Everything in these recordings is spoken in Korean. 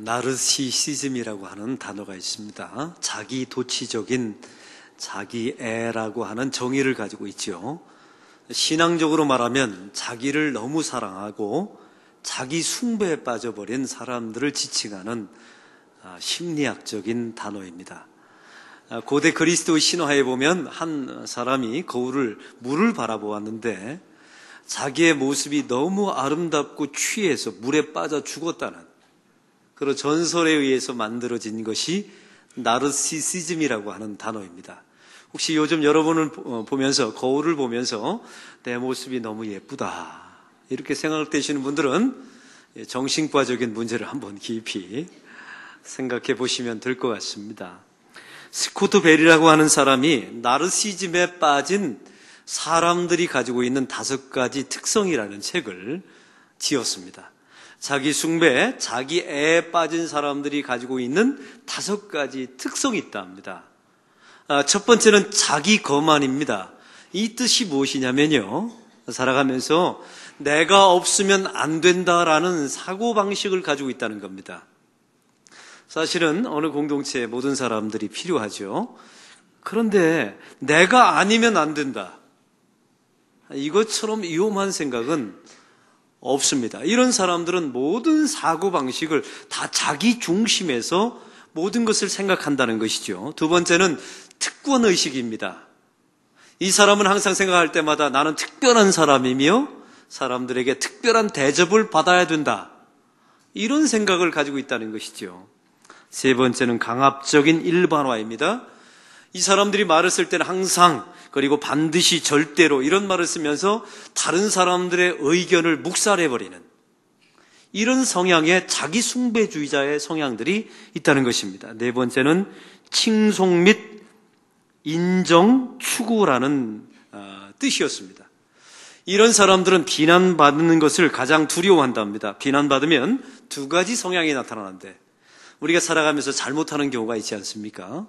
나르시시즘이라고 하는 단어가 있습니다. 자기 도취적인 자기애라고 하는 정의를 가지고 있죠. 신앙적으로 말하면 자기를 너무 사랑하고 자기 숭배에 빠져버린 사람들을 지칭하는 심리학적인 단어입니다. 고대 그리스도 신화에 보면 한 사람이 물을 바라보았는데 자기의 모습이 너무 아름답고 취해서 물에 빠져 죽었다는 그런 전설에 의해서 만들어진 것이 나르시시즘이라고 하는 단어입니다. 혹시 요즘 여러분을 보면서 거울을 보면서 내 모습이 너무 예쁘다 이렇게 생각되시는 분들은 정신과적인 문제를 한번 깊이 생각해 보시면 될 것 같습니다. 스코트 벨이라고 하는 사람이 나르시즘에 빠진 사람들이 가지고 있는 5가지 특성이라는 책을 지었습니다. 자기 숭배, 자기 애에 빠진 사람들이 가지고 있는 5가지 특성이 있다 합니다. 첫 번째는 자기 거만입니다. 이 뜻이 무엇이냐면요, 살아가면서 내가 없으면 안 된다라는 사고방식을 가지고 있다는 겁니다. 사실은 어느 공동체에 모든 사람들이 필요하죠. 그런데 내가 아니면 안 된다, 이것처럼 위험한 생각은 없습니다. 이런 사람들은 모든 사고방식을 다 자기 중심에서 모든 것을 생각한다는 것이죠. 두 번째는 특권의식입니다. 이 사람은 항상 생각할 때마다 나는 특별한 사람이며 사람들에게 특별한 대접을 받아야 된다, 이런 생각을 가지고 있다는 것이죠. 세 번째는 강압적인 일반화입니다. 이 사람들이 말을 쓸 때는 항상 그리고 반드시 절대로 이런 말을 쓰면서 다른 사람들의 의견을 묵살해버리는 이런 성향의 자기 숭배주의자의 성향들이 있다는 것입니다. 네 번째는 칭송 및 인정 추구라는 뜻이었습니다. 이런 사람들은 비난받는 것을 가장 두려워한답니다. 비난받으면 2가지 성향이 나타나는데 우리가 살아가면서 잘못하는 경우가 있지 않습니까?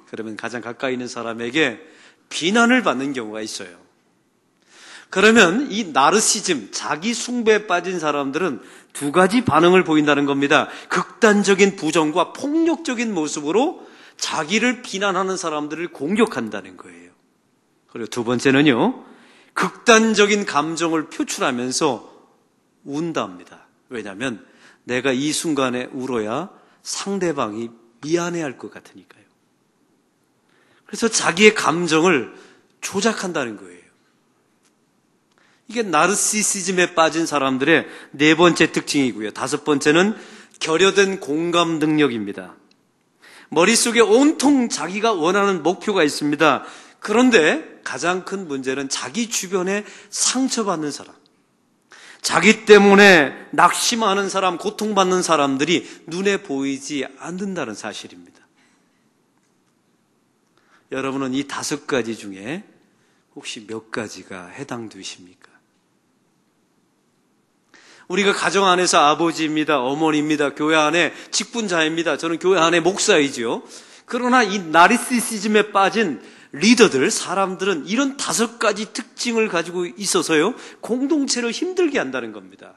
그러면 가장 가까이 있는 사람에게 비난을 받는 경우가 있어요. 그러면 이 나르시즘, 자기 숭배에 빠진 사람들은 2가지 반응을 보인다는 겁니다. 극단적인 부정과 폭력적인 모습으로 자기를 비난하는 사람들을 공격한다는 거예요. 그리고 두 번째는요, 극단적인 감정을 표출하면서 운답니다. 왜냐하면 내가 이 순간에 울어야 상대방이 미안해할 것 같으니까요. 그래서 자기의 감정을 조작한다는 거예요. 이게 나르시시즘에 빠진 사람들의 4번째 특징이고요. 5번째는 결여된 공감 능력입니다. 머릿속에 온통 자기가 원하는 목표가 있습니다. 그런데 가장 큰 문제는 자기 주변에 상처받는 사람, 자기 때문에 낙심하는 사람, 고통받는 사람들이 눈에 보이지 않는다는 사실입니다. 여러분은 이 5가지 중에 혹시 몇 가지가 해당되십니까? 우리가 가정 안에서 아버지입니다, 어머니입니다, 교회 안에 직분자입니다, 저는 교회 안에 목사이죠. 그러나 이 나르시시즘에 빠진 리더들, 사람들은 이런 5가지 특징을 가지고 있어서요, 공동체를 힘들게 한다는 겁니다.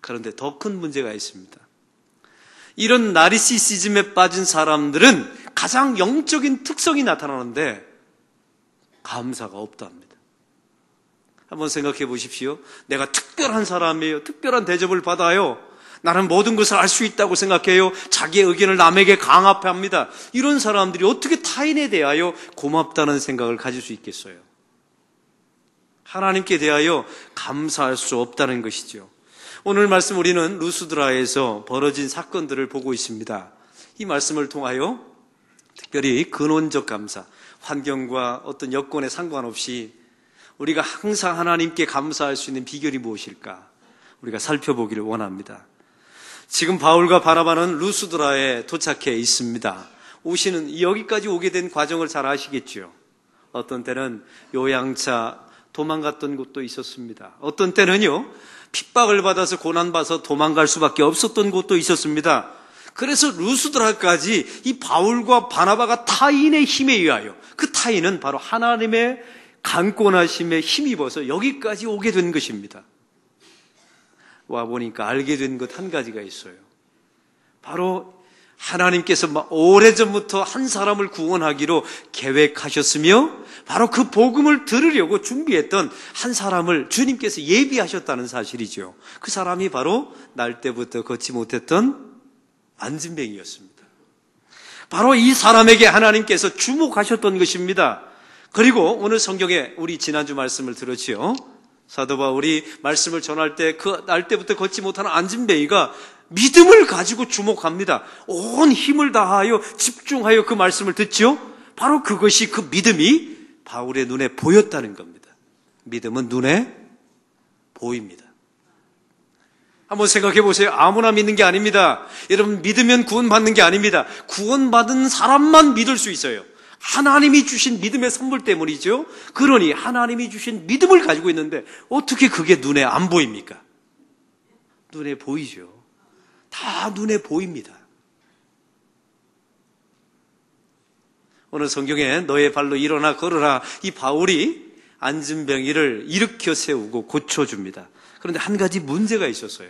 그런데 더 큰 문제가 있습니다. 이런 나르시시즘에 빠진 사람들은 가장 영적인 특성이 나타나는데 감사가 없답니다. 한번 생각해 보십시오. 내가 특별한 사람이에요. 특별한 대접을 받아요. 나는 모든 것을 알 수 있다고 생각해요. 자기의 의견을 남에게 강압합니다. 이런 사람들이 어떻게 타인에 대하여 고맙다는 생각을 가질 수 있겠어요? 하나님께 대하여 감사할 수 없다는 것이죠. 오늘 말씀 우리는 루스드라에서 벌어진 사건들을 보고 있습니다. 이 말씀을 통하여 특별히 근원적 감사, 환경과 어떤 여건에 상관없이 우리가 항상 하나님께 감사할 수 있는 비결이 무엇일까? 우리가 살펴보기를 원합니다. 지금 바울과 바나바는 루스드라에 도착해 있습니다. 여기까지 오게 된 과정을 잘 아시겠죠? 어떤 때는 요양차 도망갔던 곳도 있었습니다. 어떤 때는요, 핍박을 받아서 고난받아서 도망갈 수밖에 없었던 곳도 있었습니다. 그래서 루스드라까지 이 바울과 바나바가 타인의 힘에 의하여, 그 타인은 바로 하나님의 강권하심에 힘입어서 여기까지 오게 된 것입니다. 와보니까 알게 된 것 한 가지가 있어요. 바로 하나님께서 오래전부터 한 사람을 구원하기로 계획하셨으며 바로 그 복음을 들으려고 준비했던 한 사람을 주님께서 예비하셨다는 사실이죠. 그 사람이 바로 날 때부터 걷지 못했던 안진뱅이였습니다. 바로 이 사람에게 하나님께서 주목하셨던 것입니다. 그리고 오늘 성경에 우리 지난주 말씀을 들었지요. 사도 바울이 말씀을 전할 때 그 날 때부터 걷지 못하는 안진뱅이가 믿음을 가지고 주목합니다. 온 힘을 다하여 집중하여 그 말씀을 듣죠. 바로 그것이 그 믿음이 바울의 눈에 보였다는 겁니다. 믿음은 눈에 보입니다. 한번 생각해 보세요. 아무나 믿는 게 아닙니다. 여러분, 믿으면 구원받는 게 아닙니다. 구원받은 사람만 믿을 수 있어요. 하나님이 주신 믿음의 선물 때문이죠. 그러니 하나님이 주신 믿음을 가지고 있는데 어떻게 그게 눈에 안 보입니까? 눈에 보이죠. 다 눈에 보입니다. 오늘 성경에 너의 발로 일어나 걸으라, 이 바울이 안진뱅이를 일으켜 세우고 고쳐줍니다. 그런데 한 가지 문제가 있었어요.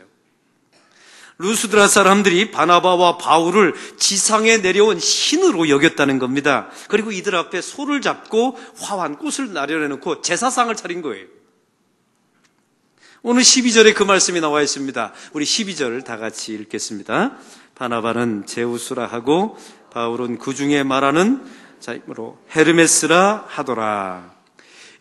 루스드라 사람들이 바나바와 바울을 지상에 내려온 신으로 여겼다는 겁니다. 그리고 이들 앞에 소를 잡고 화환, 꽃을 나려내놓고 제사상을 차린 거예요. 오늘 12절에 그 말씀이 나와 있습니다. 우리 12절을 다 같이 읽겠습니다. 바나바는 제우스라 하고 바울은 그 중에 말하는 자임으로 헤르메스라 하더라.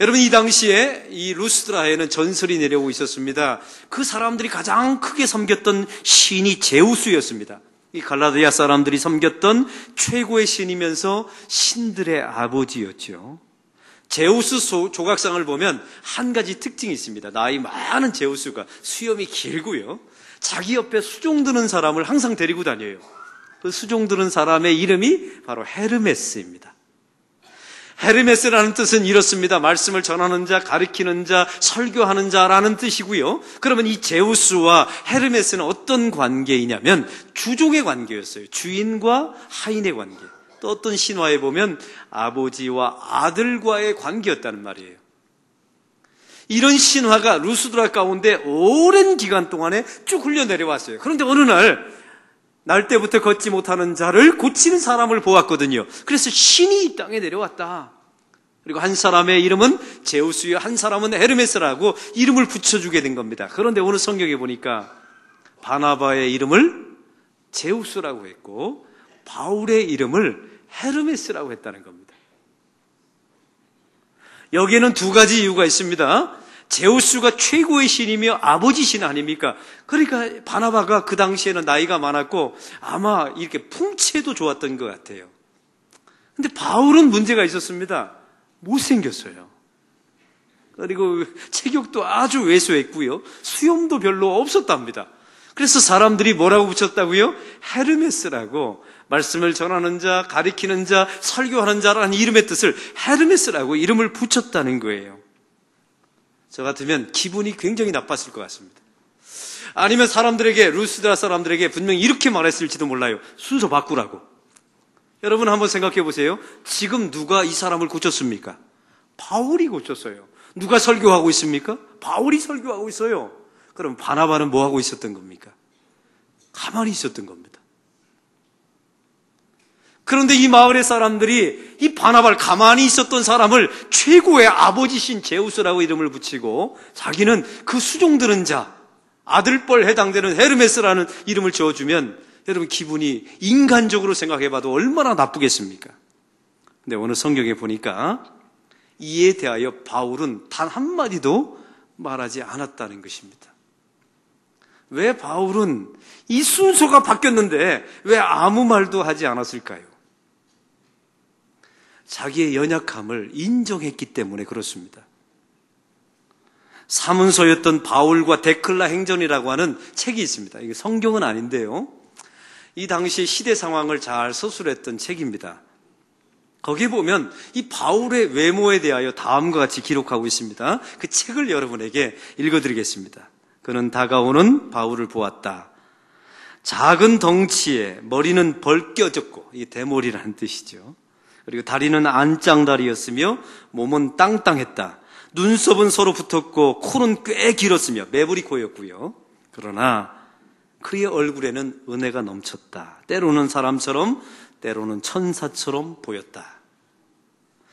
여러분, 이 당시에 이 루스드라에는 전설이 내려오고 있었습니다. 그 사람들이 가장 크게 섬겼던 신이 제우스였습니다. 이 갈라디아 사람들이 섬겼던 최고의 신이면서 신들의 아버지였죠. 제우스 조각상을 보면 한 가지 특징이 있습니다. 나이 많은 제우스가 수염이 길고요, 자기 옆에 수종 드는 사람을 항상 데리고 다녀요. 그 수종 드는 사람의 이름이 바로 헤르메스입니다. 헤르메스라는 뜻은 이렇습니다. 말씀을 전하는 자, 가르치는 자, 설교하는 자라는 뜻이고요. 그러면 이 제우스와 헤르메스는 어떤 관계이냐면 주종의 관계였어요. 주인과 하인의 관계. 또 어떤 신화에 보면 아버지와 아들과의 관계였다는 말이에요. 이런 신화가 루스드라 가운데 오랜 기간 동안에 쭉 흘려내려왔어요. 그런데 어느 날 때부터 걷지 못하는 자를 고치는 사람을 보았거든요. 그래서 신이 이 땅에 내려왔다. 그리고 한 사람의 이름은 제우스요, 한 사람은 헤르메스라고 이름을 붙여주게 된 겁니다. 그런데 오늘 성경에 보니까 바나바의 이름을 제우스라고 했고 바울의 이름을 헤르메스라고 했다는 겁니다. 여기에는 두 가지 이유가 있습니다. 제우스가 최고의 신이며 아버지 신 아닙니까? 그러니까 바나바가 그 당시에는 나이가 많았고 아마 이렇게 풍채도 좋았던 것 같아요. 근데 바울은 문제가 있었습니다. 못생겼어요. 그리고 체격도 아주 왜소했고요, 수염도 별로 없었답니다. 그래서 사람들이 뭐라고 붙였다고요? 헤르메스라고, 말씀을 전하는 자, 가리키는 자, 설교하는 자라는 이름의 뜻을 헤르메스라고 이름을 붙였다는 거예요. 저 같으면 기분이 굉장히 나빴을 것 같습니다. 아니면 사람들에게, 루스드라 사람들에게 분명히 이렇게 말했을지도 몰라요. 순서 바꾸라고. 여러분 한번 생각해 보세요. 지금 누가 이 사람을 고쳤습니까? 바울이 고쳤어요. 누가 설교하고 있습니까? 바울이 설교하고 있어요. 그럼 바나바는 뭐 하고 있었던 겁니까? 가만히 있었던 겁니다. 그런데 이 마을의 사람들이 이 바나바를, 가만히 있었던 사람을 최고의 아버지신 제우스라고 이름을 붙이고 자기는 그 수종드는 자, 아들뻘 해당되는 헤르메스라는 이름을 지어주면 여러분 기분이 인간적으로 생각해봐도 얼마나 나쁘겠습니까? 근데 오늘 성경에 보니까 이에 대하여 바울은 단 한마디도 말하지 않았다는 것입니다. 왜 바울은 이 순서가 바뀌었는데 왜 아무 말도 하지 않았을까요? 자기의 연약함을 인정했기 때문에 그렇습니다. 사문서였던 바울과 데클라 행전이라고 하는 책이 있습니다. 이게 성경은 아닌데요, 이 당시 시대 상황을 잘 서술했던 책입니다. 거기에 보면 이 바울의 외모에 대하여 다음과 같이 기록하고 있습니다. 그 책을 여러분에게 읽어드리겠습니다. 그는 다가오는 바울을 보았다. 작은 덩치에 머리는 벌겨졌고, 이게 대머리라는 뜻이죠. 그리고 다리는 안짱다리였으며 몸은 땅땅했다. 눈썹은 서로 붙었고 코는 꽤 길었으며 매부리 코였고요. 그러나 그의 얼굴에는 은혜가 넘쳤다. 때로는 사람처럼, 때로는 천사처럼 보였다.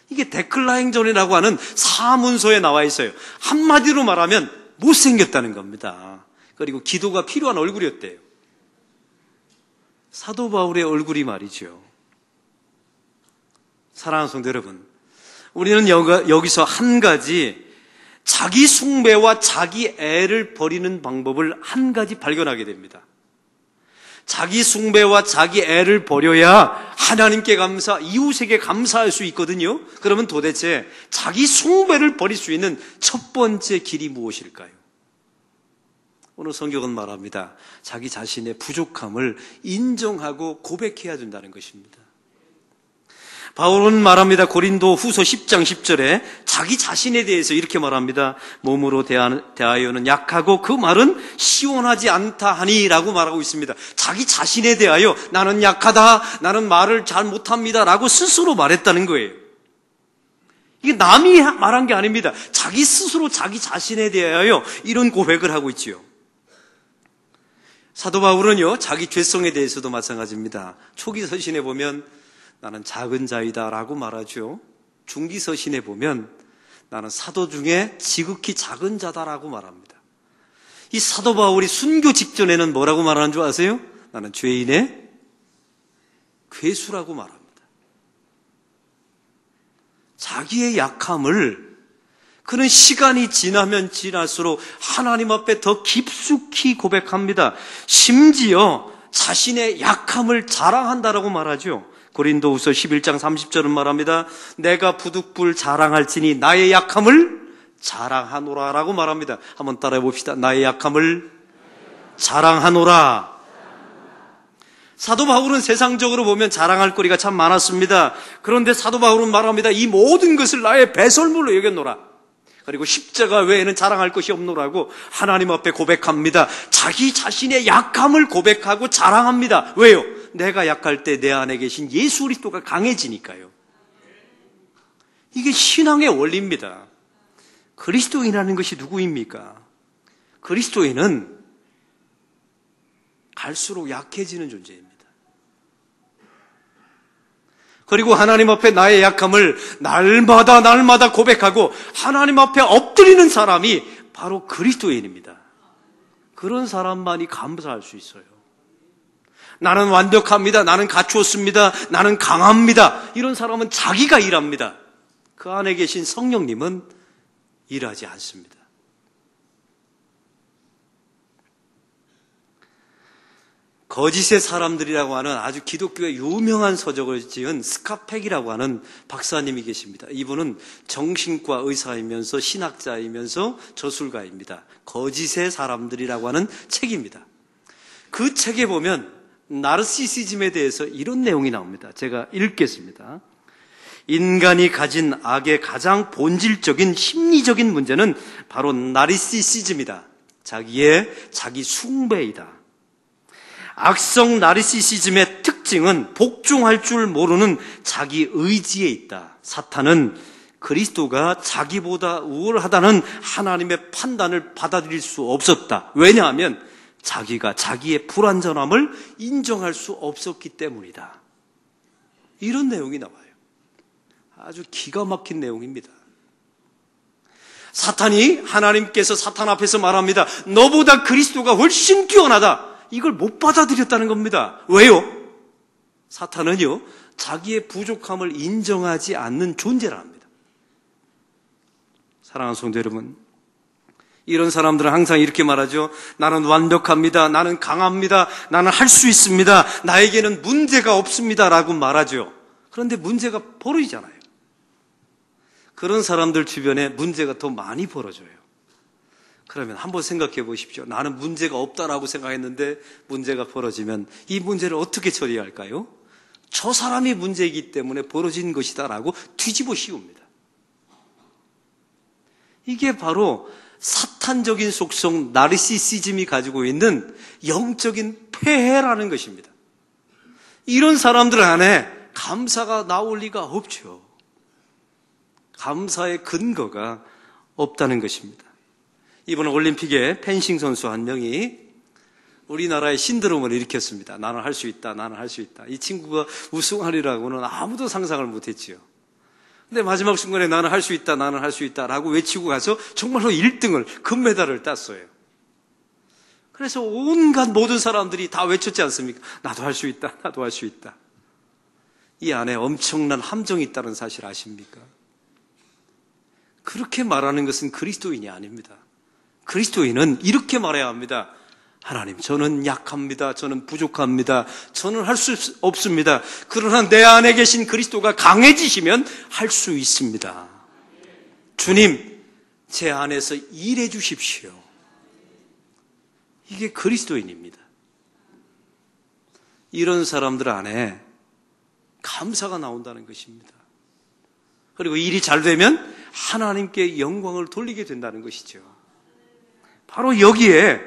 이게 데클라잉존이라고 하는 사문서에 나와 있어요. 한마디로 말하면 못생겼다는 겁니다. 그리고 기도가 필요한 얼굴이었대요. 사도 바울의 얼굴이 말이죠. 사랑하는 성도 여러분, 우리는 여기서 한 가지 자기 숭배와 자기 애를 버리는 방법을 한 가지 발견하게 됩니다. 자기 숭배와 자기 애를 버려야 하나님께 감사, 이웃에게 감사할 수 있거든요. 그러면 도대체 자기 숭배를 버릴 수 있는 첫 번째 길이 무엇일까요? 오늘 성경은 말합니다. 자기 자신의 부족함을 인정하고 고백해야 된다는 것입니다. 바울은 말합니다. 고린도 후서 10장 10절에 자기 자신에 대해서 이렇게 말합니다. 몸으로 대하여는 약하고 그 말은 시원하지 않다 하니 라고 말하고 있습니다. 자기 자신에 대하여 나는 약하다, 나는 말을 잘 못합니다 라고 스스로 말했다는 거예요. 이게 남이 말한 게 아닙니다. 자기 스스로 자기 자신에 대하여 이런 고백을 하고 있지요. 사도 바울은요, 자기 죄성에 대해서도 마찬가지입니다. 초기 서신에 보면 나는 작은 자이다 라고 말하죠. 중기 서신에 보면 나는 사도 중에 지극히 작은 자다라고 말합니다. 이 사도 바울이 순교 직전에는 뭐라고 말하는 줄 아세요? 나는 죄인의 괴수라고 말합니다. 자기의 약함을 그는 시간이 지나면 지날수록 하나님 앞에 더 깊숙이 고백합니다. 심지어 자신의 약함을 자랑한다라고 말하죠. 고린도후서 11장 30절은 말합니다. 내가 부득불 자랑할지니 나의 약함을 자랑하노라 라고 말합니다. 한번 따라해 봅시다. 나의 약함을 자랑하노라. 사도 바울은 세상적으로 보면 자랑할 거리가 참 많았습니다. 그런데 사도 바울은 말합니다. 이 모든 것을 나의 배설물로 여겼노라. 그리고 십자가 외에는 자랑할 것이 없노라고 하나님 앞에 고백합니다. 자기 자신의 약함을 고백하고 자랑합니다. 왜요? 내가 약할 때 내 안에 계신 예수 그리스도가 강해지니까요. 이게 신앙의 원리입니다. 그리스도인이라는 것이 누구입니까? 그리스도인은 갈수록 약해지는 존재입니다. 그리고 하나님 앞에 나의 약함을 날마다 고백하고 하나님 앞에 엎드리는 사람이 바로 그리스도인입니다. 그런 사람만이 감사할 수 있어요. 나는 완벽합니다. 나는 갖추었습니다. 나는 강합니다. 이런 사람은 자기가 일합니다. 그 안에 계신 성령님은 일하지 않습니다. 거짓의 사람들이라고 하는 아주 기독교의 유명한 서적을 지은 스카펙이라고 하는 박사님이 계십니다. 이분은 정신과 의사이면서 신학자이면서 저술가입니다. 거짓의 사람들이라고 하는 책입니다. 그 책에 보면 나르시시즘에 대해서 이런 내용이 나옵니다. 제가 읽겠습니다. 인간이 가진 악의 가장 본질적인 심리적인 문제는 바로 나르시시즘이다. 자기 숭배이다. 악성 나르시시즘의 특징은 복종할 줄 모르는 자기 의지에 있다. 사탄은 그리스도가 자기보다 우월하다는 하나님의 판단을 받아들일 수 없었다. 왜냐하면 자기가 자기의 불완전함을 인정할 수 없었기 때문이다. 이런 내용이 나와요. 아주 기가 막힌 내용입니다. 사탄이 하나님께서 사탄 앞에서 말합니다. 너보다 그리스도가 훨씬 뛰어나다. 이걸 못 받아들였다는 겁니다. 왜요? 사탄은요, 자기의 부족함을 인정하지 않는 존재라 합니다. 사랑하는 성도 여러분, 이런 사람들은 항상 이렇게 말하죠. 나는 완벽합니다. 나는 강합니다. 나는 할 수 있습니다. 나에게는 문제가 없습니다. 라고 말하죠. 그런데 문제가 벌어지잖아요. 그런 사람들 주변에 문제가 더 많이 벌어져요. 그러면 한번 생각해 보십시오. 나는 문제가 없다라고 생각했는데 문제가 벌어지면 이 문제를 어떻게 처리할까요? 저 사람이 문제이기 때문에 벌어진 것이다라고 뒤집어 씌웁니다. 이게 바로 사탄적인 속성 나르시시즘이 가지고 있는 영적인 폐해라는 것입니다. 이런 사람들 안에 감사가 나올 리가 없죠. 감사의 근거가 없다는 것입니다. 이번 올림픽에 펜싱 선수 한 명이 우리나라의 신드롬을 일으켰습니다. 나는 할 수 있다, 나는 할 수 있다. 이 친구가 우승하리라고는 아무도 상상을 못했지요. 근데 마지막 순간에 나는 할 수 있다, 나는 할 수 있다 라고 외치고 가서 정말로 1등을, 금메달을 땄어요. 그래서 온갖 모든 사람들이 다 외쳤지 않습니까? 나도 할 수 있다, 나도 할 수 있다. 이 안에 엄청난 함정이 있다는 사실 아십니까? 그렇게 말하는 것은 그리스도인이 아닙니다. 그리스도인은 이렇게 말해야 합니다. 하나님, 저는 약합니다. 저는 부족합니다. 저는 할 수 없습니다. 그러나 내 안에 계신 그리스도가 강해지시면 할 수 있습니다. 주님, 제 안에서 일해 주십시오. 이게 그리스도인입니다. 이런 사람들 안에 감사가 나온다는 것입니다. 그리고 일이 잘 되면 하나님께 영광을 돌리게 된다는 것이죠. 바로 여기에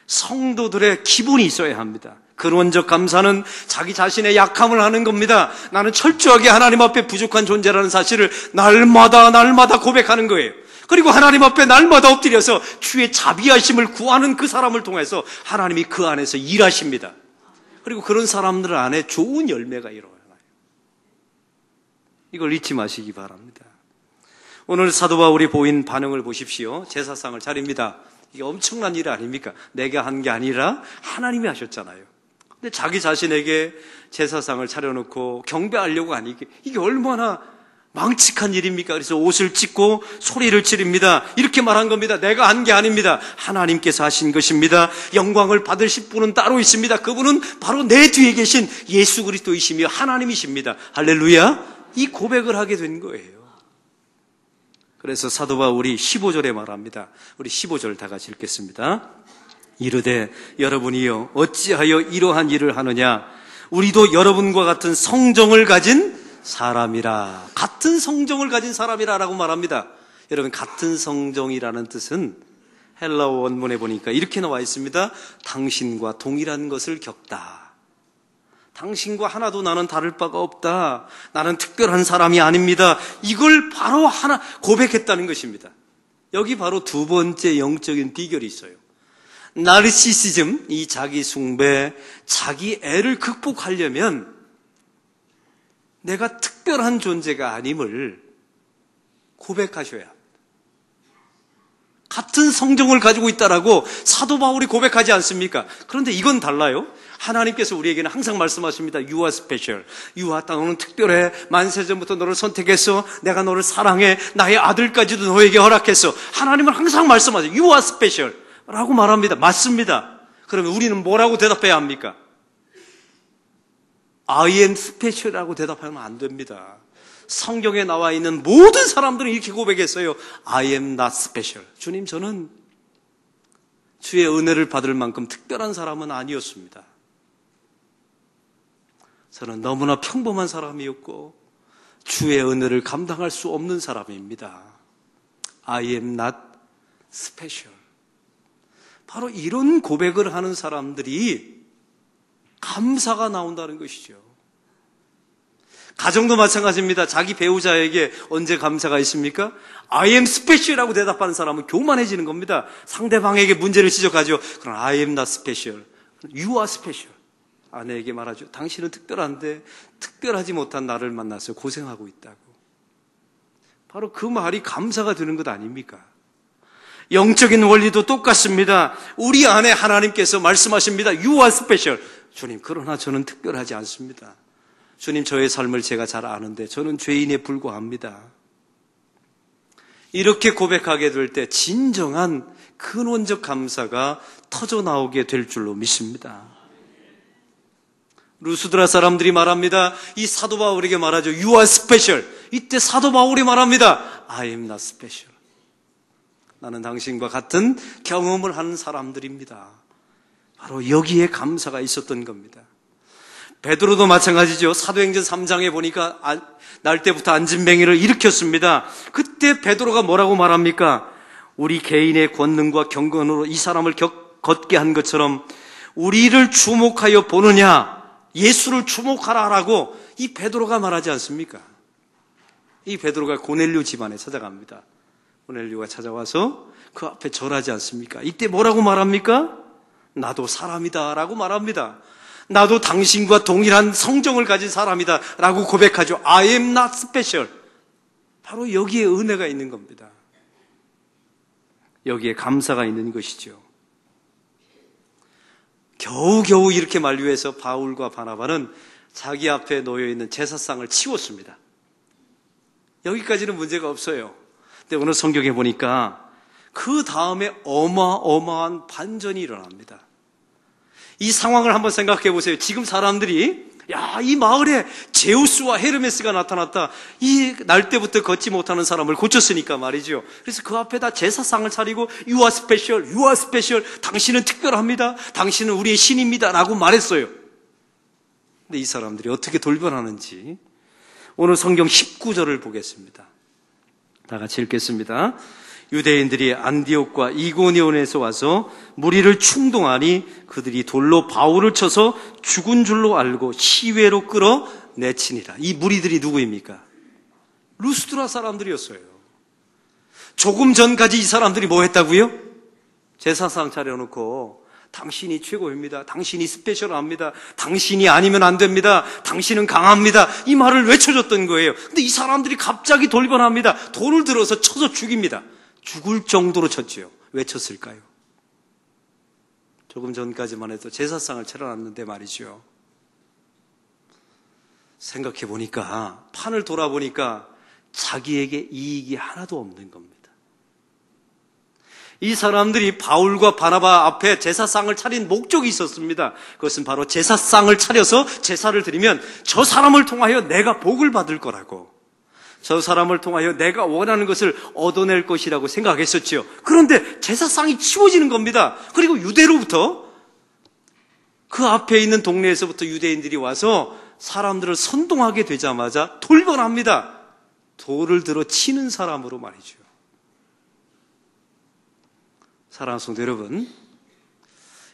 성도들의 기본이 있어야 합니다. 근원적 감사는 자기 자신의 약함을 하는 겁니다. 나는 철저하게 하나님 앞에 부족한 존재라는 사실을 날마다 고백하는 거예요. 그리고 하나님 앞에 날마다 엎드려서 주의 자비하심을 구하는 그 사람을 통해서 하나님이 그 안에서 일하십니다. 그리고 그런 사람들 안에 좋은 열매가 일어나요. 이걸 잊지 마시기 바랍니다. 오늘 사도 바울이 보인 반응을 보십시오. 제사상을 차립니다. 이게 엄청난 일 아닙니까? 내가 한 게 아니라 하나님이 하셨잖아요. 근데 자기 자신에게 제사상을 차려놓고 경배하려고 하니 이게 얼마나 망측한 일입니까? 그래서 옷을 찢고 소리를 지릅니다. 이렇게 말한 겁니다. 내가 한 게 아닙니다. 하나님께서 하신 것입니다. 영광을 받으실 분은 따로 있습니다. 그분은 바로 내 뒤에 계신 예수 그리스도이시며 하나님이십니다. 할렐루야. 이 고백을 하게 된 거예요. 그래서 사도 바울이 15절에 말합니다. 우리 15절 다 같이 읽겠습니다. 이르되 여러분이요 어찌하여 이러한 일을 하느냐? 우리도 여러분과 같은 성정을 가진 사람이라. 같은 성정을 가진 사람이라라고 말합니다. 여러분, 같은 성정이라는 뜻은 헬라어 원문에 보니까 이렇게 나와 있습니다. 당신과 동일한 것을 겪다. 당신과 하나도 나는 다를 바가 없다. 나는 특별한 사람이 아닙니다. 이걸 바로 하나 고백했다는 것입니다. 여기 바로 두 번째 영적인 비결이 있어요. 나르시시즘, 이 자기 숭배, 자기 애를 극복하려면 내가 특별한 존재가 아님을 고백하셔야 합니다. 같은 성정을 가지고 있다라고 사도 바울이 고백하지 않습니까? 그런데 이건 달라요. 하나님께서 우리에게는 항상 말씀하십니다. You are special. 너는 특별해. 만세전부터 너를 선택해서 내가 너를 사랑해. 나의 아들까지도 너에게 허락했어. 하나님은 항상 말씀하세요. You are special. 라고 말합니다. 맞습니다. 그러면 우리는 뭐라고 대답해야 합니까? I am special이라고 대답하면 안 됩니다. 성경에 나와 있는 모든 사람들은 이렇게 고백했어요. I am not special. 주님, 저는 주의 은혜를 받을 만큼 특별한 사람은 아니었습니다. 저는 너무나 평범한 사람이었고 주의 은혜를 감당할 수 없는 사람입니다. I am not special. 바로 이런 고백을 하는 사람들이 감사가 나온다는 것이죠. 가정도 마찬가지입니다. 자기 배우자에게 언제 감사가 있습니까? I am special이라고 대답하는 사람은 교만해지는 겁니다. 상대방에게 문제를 지적하죠. 그럼 I am not special. You are special. 아내에게 말하죠. 당신은 특별한데 특별하지 못한 나를 만나서 고생하고 있다고. 바로 그 말이 감사가 되는 것 아닙니까? 영적인 원리도 똑같습니다. 우리 안에 하나님께서 말씀하십니다. You are special. 주님, 그러나 저는 특별하지 않습니다. 주님, 저의 삶을 제가 잘 아는데 저는 죄인에 불과합니다. 이렇게 고백하게 될 때 진정한 근원적 감사가 터져나오게 될 줄로 믿습니다. 루스드라 사람들이 말합니다. 이 사도 바울에게 말하죠. You are special. 이때 사도 바울이 말합니다. I am not special. 나는 당신과 같은 경험을 하는 사람들입니다. 바로 여기에 감사가 있었던 겁니다. 베드로도 마찬가지죠. 사도행전 3장에 보니까 날 때부터 안진뱅이를 일으켰습니다. 그때 베드로가 뭐라고 말합니까? 우리 개인의 권능과 경건으로 이 사람을 걷게 한 것처럼 우리를 주목하여 보느냐? 예수를 주목하라라고 이 베드로가 말하지 않습니까? 이 베드로가 고넬료 집안에 찾아갑니다. 고넬료가 찾아와서 그 앞에 절하지 않습니까? 이때 뭐라고 말합니까? 나도 사람이다 라고 말합니다. 나도 당신과 동일한 성정을 가진 사람이다 라고 고백하죠. I am not special. 바로 여기에 은혜가 있는 겁니다. 여기에 감사가 있는 것이죠. 겨우겨우 이렇게 만류해서 바울과 바나바는 자기 앞에 놓여있는 제사상을 치웠습니다. 여기까지는 문제가 없어요. 근데 오늘 성경에 보니까 그 다음에 어마어마한 반전이 일어납니다. 이 상황을 한번 생각해 보세요. 지금 사람들이 이 마을에 제우스와 헤르메스가 나타났다. 이 날 때부터 걷지 못하는 사람을 고쳤으니까 말이죠. 그래서 그 앞에다 제사상을 차리고 You are special, you are special. 당신은 특별합니다. 당신은 우리의 신입니다. 라고 말했어요. 근데 이 사람들이 어떻게 돌변하는지 오늘 성경 19절을 보겠습니다. 다 같이 읽겠습니다. 유대인들이 안디옥과 이고니온에서 와서 무리를 충동하니 그들이 돌로 바울을 쳐서 죽은 줄로 알고 시외로 끌어내치니라. 이 무리들이 누구입니까? 루스드라 사람들이었어요. 조금 전까지 이 사람들이 뭐 했다고요? 제사상 차려놓고 당신이 최고입니다. 당신이 스페셜합니다. 당신이 아니면 안 됩니다. 당신은 강합니다. 이 말을 외쳐줬던 거예요. 근데 이 사람들이 갑자기 돌변합니다. 돌을 들어서 쳐서 죽입니다. 죽을 정도로 쳤지요. 왜 쳤을까요? 조금 전까지만 해도 제사상을 차려놨는데 말이죠. 생각해 보니까, 판을 돌아보니까 자기에게 이익이 하나도 없는 겁니다. 이 사람들이 바울과 바나바 앞에 제사상을 차린 목적이 있었습니다. 그것은 바로 제사상을 차려서 제사를 드리면 저 사람을 통하여 내가 복을 받을 거라고, 저 사람을 통하여 내가 원하는 것을 얻어낼 것이라고 생각했었죠. 그런데 제사상이 치워지는 겁니다. 그리고 유대로부터, 그 앞에 있는 동네에서부터 유대인들이 와서 사람들을 선동하게 되자마자 돌변합니다. 돌을 들어 치는 사람으로 말이죠. 사랑하는 성도 여러분,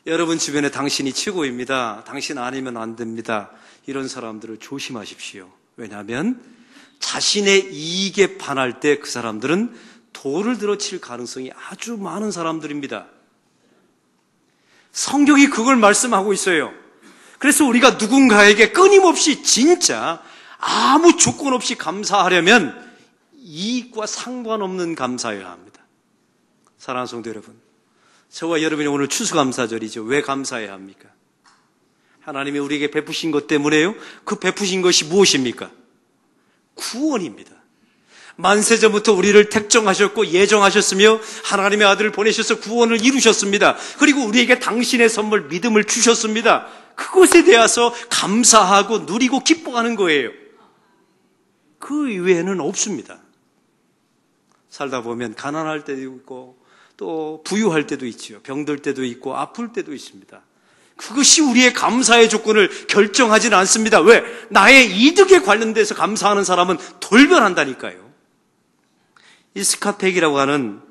여러분 주변에 당신이 최고입니다, 당신 아니면 안 됩니다, 이런 사람들을 조심하십시오. 왜냐하면 자신의 이익에 반할 때 그 사람들은 돌을 들어 칠 가능성이 아주 많은 사람들입니다. 성경이 그걸 말씀하고 있어요. 그래서 우리가 누군가에게 끊임없이 진짜 아무 조건 없이 감사하려면 이익과 상관없는 감사여야 합니다. 사랑하는 성도 여러분, 저와 여러분이 오늘 추수감사절이죠. 왜 감사해야 합니까? 하나님이 우리에게 베푸신 것 때문에요. 그 베푸신 것이 무엇입니까? 구원입니다. 만세전부터 우리를 택정하셨고 예정하셨으며 하나님의 아들을 보내셔서 구원을 이루셨습니다. 그리고 우리에게 당신의 선물 믿음을 주셨습니다. 그것에 대해서 감사하고 누리고 기뻐하는 거예요. 그 이외에는 없습니다. 살다 보면 가난할 때도 있고 또 부유할 때도 있죠. 병들 때도 있고 아플 때도 있습니다. 그것이 우리의 감사의 조건을 결정하지는 않습니다. 왜? 나의 이득에 관련돼서 감사하는 사람은 돌변한다니까요. 이 스카텍이라고 하는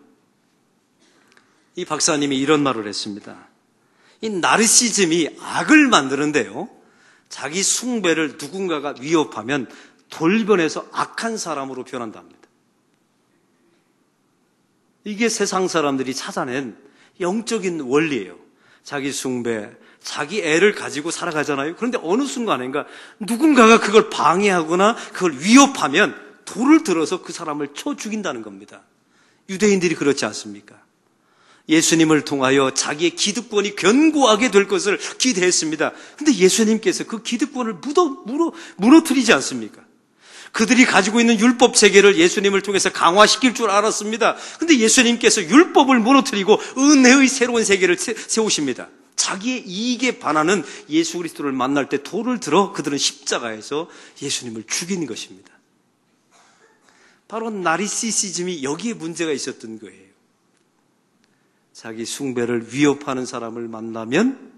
이 박사님이 이런 말을 했습니다. 이 나르시즘이 악을 만드는데요, 자기 숭배를 누군가가 위협하면 돌변해서 악한 사람으로 변한답니다. 이게 세상 사람들이 찾아낸 영적인 원리예요. 자기 숭배, 자기 애를 가지고 살아가잖아요. 그런데 어느 순간인가 누군가가 그걸 방해하거나 그걸 위협하면 돌을 들어서 그 사람을 쳐 죽인다는 겁니다. 유대인들이 그렇지 않습니까? 예수님을 통하여 자기의 기득권이 견고하게 될 것을 기대했습니다. 그런데 예수님께서 그 기득권을 무너뜨리지 않습니까? 그들이 가지고 있는 율법 체계를 예수님을 통해서 강화시킬 줄 알았습니다. 그런데 예수님께서 율법을 무너뜨리고 은혜의 새로운 세계를 세우십니다. 자기의 이익에 반하는 예수 그리스도를 만날 때 돌을 들어 그들은 십자가에서 예수님을 죽인 것입니다. 바로 나르시시즘이 여기에 문제가 있었던 거예요. 자기 숭배를 위협하는 사람을 만나면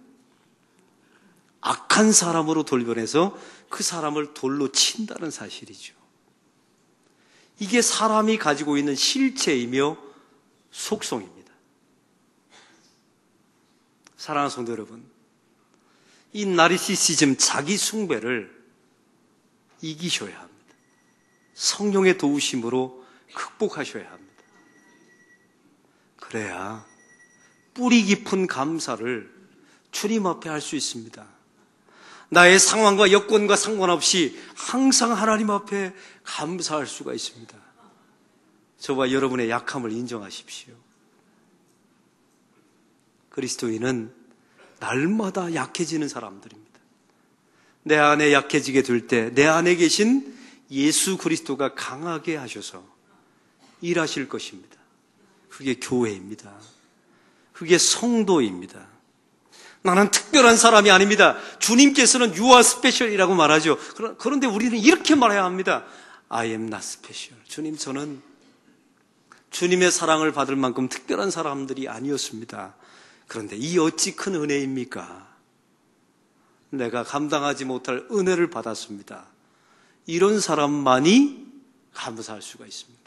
악한 사람으로 돌변해서 그 사람을 돌로 친다는 사실이죠. 이게 사람이 가지고 있는 실체이며 속성입니다. 사랑하는 성도 여러분, 이 나르시시즘, 자기 숭배를 이기셔야 합니다. 성령의 도우심으로 극복하셔야 합니다. 그래야 뿌리 깊은 감사를 주님 앞에 할 수 있습니다. 나의 상황과 여건과 상관없이 항상 하나님 앞에 감사할 수가 있습니다. 저와 여러분의 약함을 인정하십시오. 그리스도인은 날마다 약해지는 사람들입니다. 내 안에 약해지게 될 때 내 안에 계신 예수 그리스도가 강하게 하셔서 일하실 것입니다. 그게 교회입니다. 그게 성도입니다. 나는 특별한 사람이 아닙니다. 주님께서는 You are special이라고 말하죠. 그런데 우리는 이렇게 말해야 합니다. I am not special. 주님, 저는 주님의 사랑을 받을 만큼 특별한 사람들이 아니었습니다. 그런데 이 어찌 큰 은혜입니까? 내가 감당하지 못할 은혜를 받았습니다. 이런 사람만이 감사할 수가 있습니다.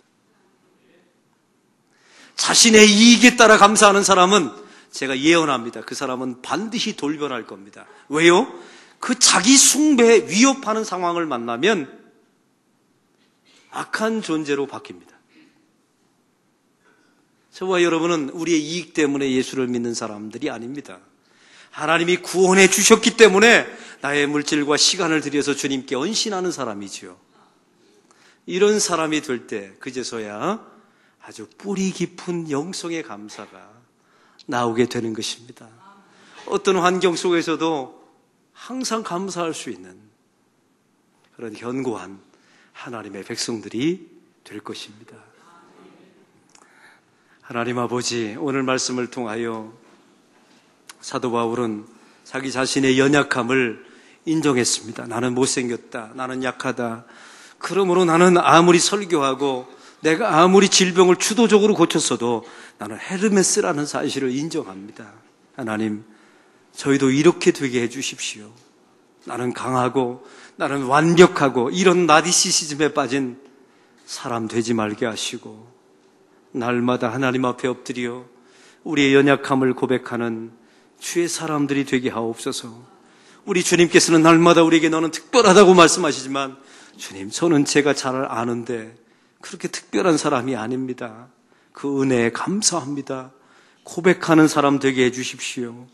자신의 이익에 따라 감사하는 사람은 제가 예언합니다. 그 사람은 반드시 돌변할 겁니다. 왜요? 그 자기 숭배에 위협하는 상황을 만나면 악한 존재로 바뀝니다. 저와 여러분은 우리의 이익 때문에 예수를 믿는 사람들이 아닙니다. 하나님이 구원해 주셨기 때문에 나의 물질과 시간을 들여서 주님께 헌신하는 사람이지요. 이런 사람이 될 때 그제서야 아주 뿌리 깊은 영성의 감사가 나오게 되는 것입니다. 어떤 환경 속에서도 항상 감사할 수 있는 그런 견고한 하나님의 백성들이 될 것입니다. 하나님 아버지, 오늘 말씀을 통하여 사도 바울은 자기 자신의 연약함을 인정했습니다. 나는 못생겼다. 나는 약하다. 그러므로 나는 아무리 설교하고 내가 아무리 질병을 주도적으로 고쳤어도 나는 헤르메스라는 사실을 인정합니다. 하나님, 저희도 이렇게 되게 해주십시오. 나는 강하고 나는 완벽하고 이런 나르시시즘에 빠진 사람 되지 말게 하시고 날마다 하나님 앞에 엎드려 우리의 연약함을 고백하는 주의 사람들이 되게 하옵소서. 우리 주님께서는 날마다 우리에게 너는 특별하다고 말씀하시지만 주님, 저는 제가 잘 아는데 그렇게 특별한 사람이 아닙니다. 그 은혜에 감사합니다. 고백하는 사람 되게 해주십시오.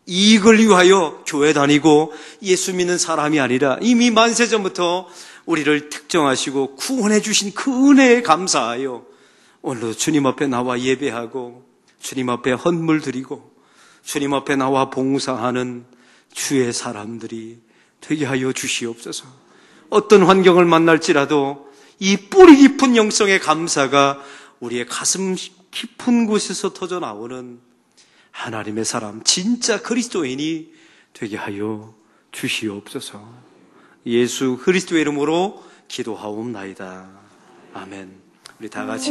이익을 위하여 교회 다니고 예수 믿는 사람이 아니라 이미 만세전부터 우리를 특정하시고 구원해 주신 그 은혜에 감사하여 오늘도 주님 앞에 나와 예배하고 주님 앞에 헌물 드리고 주님 앞에 나와 봉사하는 주의 사람들이 되게 하여 주시옵소서. 어떤 환경을 만날지라도 이 뿌리 깊은 영성의 감사가 우리의 가슴 깊은 곳에서 터져 나오는 하나님의 사람, 진짜 그리스도인이 되게 하여 주시옵소서. 예수 그리스도의 이름으로 기도하옵나이다. 아멘. 우리 다 같이